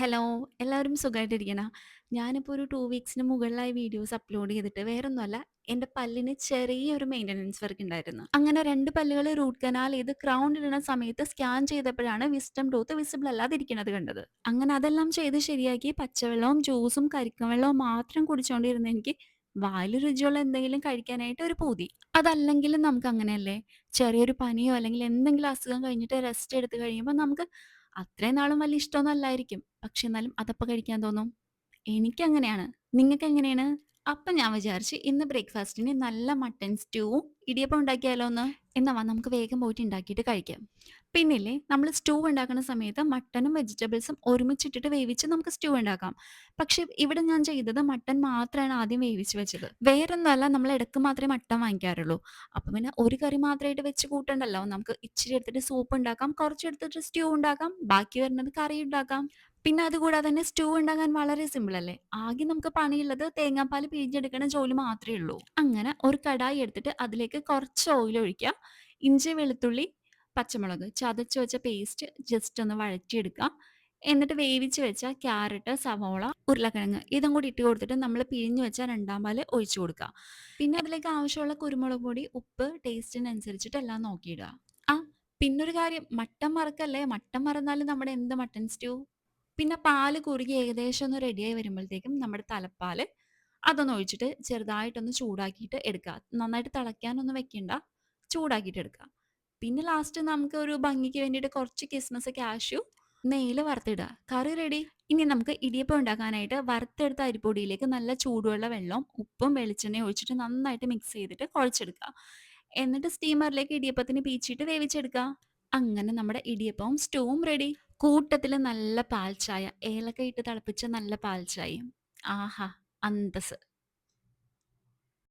Hello, എല്ലാവരും സുഖമായിട്ടിരിക്കണോ? ഞാനിപ്പോൾ ഒരു 2 വീക്സിന് മുകളിലായി വീഡിയോസ് അപ്ലോഡ് ചെയ്തിട്ട് വേറൊന്നുമല്ല, എൻ്റെ പല്ലിന് ചെറിയൊരു മെയിൻ്റനൻസ് വർക്ക് ഉണ്ടായിരുന്നു. അങ്ങനെ 2 പല്ലുകൾ റൂട്ട് കനാൽ ചെയ്ത് ക്രൗൺ ഇടുന്ന സമയത്ത് സ്കാൻ ചെയ്തപ്പോഴാണ് വിസ്ഡം ടൂത്ത് വിസിബിൾ അല്ലാതിരിക്കുന്നത് കണ്ടത്. അങ്ങനെ അതെല്ലാം ചെയ്ത് ശരിയാക്കി പച്ചവെള്ളവും ജ്യൂസും കരിക്കും വെള്ളവും മാത്രം കുടിച്ചുകൊണ്ടിരുന്ന എനിക്ക് വായിൽ രുചിയുള്ള എന്തെങ്കിലും കഴിക്കാനായിട്ട് ഒരു പൂതി. അതല്ലെങ്കിലും നമുക്ക് അങ്ങനെയല്ലേ, ചെറിയൊരു പനിയോ അല്ലെങ്കിൽ എന്തെങ്കിലും അസുഖം കഴിഞ്ഞിട്ട് റെസ്റ്റ് എടുത്ത് കഴിയുമ്പോൾ നമുക്ക് അത്രയും നാളും വലിയ ഇഷ്ടമൊന്നും അല്ലായിരിക്കും. പക്ഷെ എന്നാലും അതപ്പം കഴിക്കാൻ തോന്നും. എനിക്കങ്ങനെയാണ്. നിങ്ങക്കെങ്ങനെയാണ്? അപ്പം ഞാൻ വിചാരിച്ച് ഇന്ന് ബ്രേക്ക്ഫാസ്റ്റിന് നല്ല മട്ടൺ സ്റ്റൂവും ഇടിയപ്പം ഉണ്ടാക്കിയാലോന്ന്. എന്നാ വാ നമുക്ക് വേഗം പോയിട്ട് ഉണ്ടാക്കിയിട്ട് കഴിക്കാം. പിന്നില്ലേ നമ്മൾ സ്റ്റൂ ഉണ്ടാക്കുന്ന സമയത്ത് മട്ടനും വെജിറ്റബിൾസും ഒരുമിച്ചിട്ടിട്ട് വേവിച്ച് നമുക്ക് സ്റ്റൂ ഉണ്ടാക്കാം. പക്ഷെ ഇവിടെ ഞാൻ ചെയ്തത് മട്ടൻ മാത്രമാണ് ആദ്യം വേവിച്ച് വെച്ചത്. വേറൊന്നുമല്ല, നമ്മൾ ഇടയ്ക്ക് മാത്രമേ മട്ടൻ വാങ്ങിക്കാറുള്ളൂ. അപ്പം പിന്നെ ഒരു കറി മാത്രമായിട്ട് വെച്ച് കൂട്ടണ്ടല്ലോ. നമുക്ക് ഇച്ചിരി എടുത്തിട്ട് സൂപ്പ് ഉണ്ടാക്കാം, കുറച്ചെടുത്തിട്ട് സ്റ്റൂ ഉണ്ടാക്കാം, ബാക്കി വരുന്നത് കറി ഉണ്ടാക്കാം. പിന്നെ അതുകൂടാതെ തന്നെ സ്റ്റൂ ഉണ്ടാക്കാൻ വളരെ സിമ്പിൾ അല്ലേ. ആകെ നമുക്ക് പണിയുള്ളത് തേങ്ങാപ്പാൽ പിഴിഞ്ഞെടുക്കണ ജോലി മാത്രമേ ഉള്ളൂ. അങ്ങനെ ഒരു കടായി എടുത്തിട്ട് അതിലേക്ക് കുറച്ച് ഓയിൽ ഒഴിക്കുക. ഇഞ്ചി വെളുത്തുള്ളി പച്ചമുളക് ചതച്ച് വെച്ച പേസ്റ്റ് ജസ്റ്റ് ഒന്ന് വഴറ്റിയെടുക്കുക. എന്നിട്ട് വേവിച്ച് വെച്ച ക്യാരറ്റ് സവോള ഉരുളക്കിഴങ്ങ് ഇതും കൂടി ഇട്ട് കൊടുത്തിട്ട് നമ്മൾ പിഴിഞ്ഞ് വെച്ച രണ്ടാം പാല് ഒഴിച്ചു കൊടുക്കുക. പിന്നെ അതിലേക്ക് ആവശ്യമുള്ള കുരുമുളക് പൊടി ഉപ്പ് ടേസ്റ്റിനനുസരിച്ചിട്ട് എല്ലാം നോക്കിയിടുക. ആ, പിന്നൊരു കാര്യം, മട്ടൻ മറക്കല്ലേ. മട്ടൻ മറന്നാലും നമ്മുടെ എന്ത് മട്ടൻ സ്റ്റൂ. പിന്നെ പാല് കുറുകി ഏകദേശം ഒന്ന് റെഡിയായി വരുമ്പോഴത്തേക്കും നമ്മുടെ തലപ്പാല് അതൊന്ന് ഒഴിച്ചിട്ട് ചെറുതായിട്ടൊന്ന് ചൂടാക്കിയിട്ട് എടുക്കുക. നന്നായിട്ട് തിളയ്ക്കാനൊന്നും വെക്കണ്ട, ചൂടാക്കിയിട്ട് എടുക്കുക. പിന്നെ ലാസ്റ്റ് നമുക്ക് ഒരു ഭംഗിക്ക് വേണ്ടിയിട്ട് കുറച്ച് കിസ്മിസ് കാഷ്യൂ നെയ്യിൽ വറുത്തിടുക. കറി റെഡി. ഇനി നമുക്ക് ഇടിയപ്പം ഉണ്ടാക്കാനായിട്ട് വറുത്തെടുത്ത അരിപ്പൊടിയിലേക്ക് നല്ല ചൂടുള്ള വെള്ളവും ഉപ്പും വെളിച്ചെണ്ണയും ഒഴിച്ചിട്ട് നന്നായിട്ട് മിക്സ് ചെയ്തിട്ട് കുഴച്ചെടുക്കുക. എന്നിട്ട് സ്റ്റീമറിലേക്ക് ഇടിയപ്പത്തിന് പീച്ചിട്ട് വേവിച്ചെടുക്കുക. അങ്ങനെ നമ്മുടെ ഇടിയപ്പവും സ്റ്റൂവും റെഡി. കൂട്ടത്തില് നല്ല പാൽച്ചായ, ഏലക്ക ഇട്ട് തിളപ്പിച്ച നല്ല പാൽച്ചായയും. ആഹാ! അന്തസ്സ്.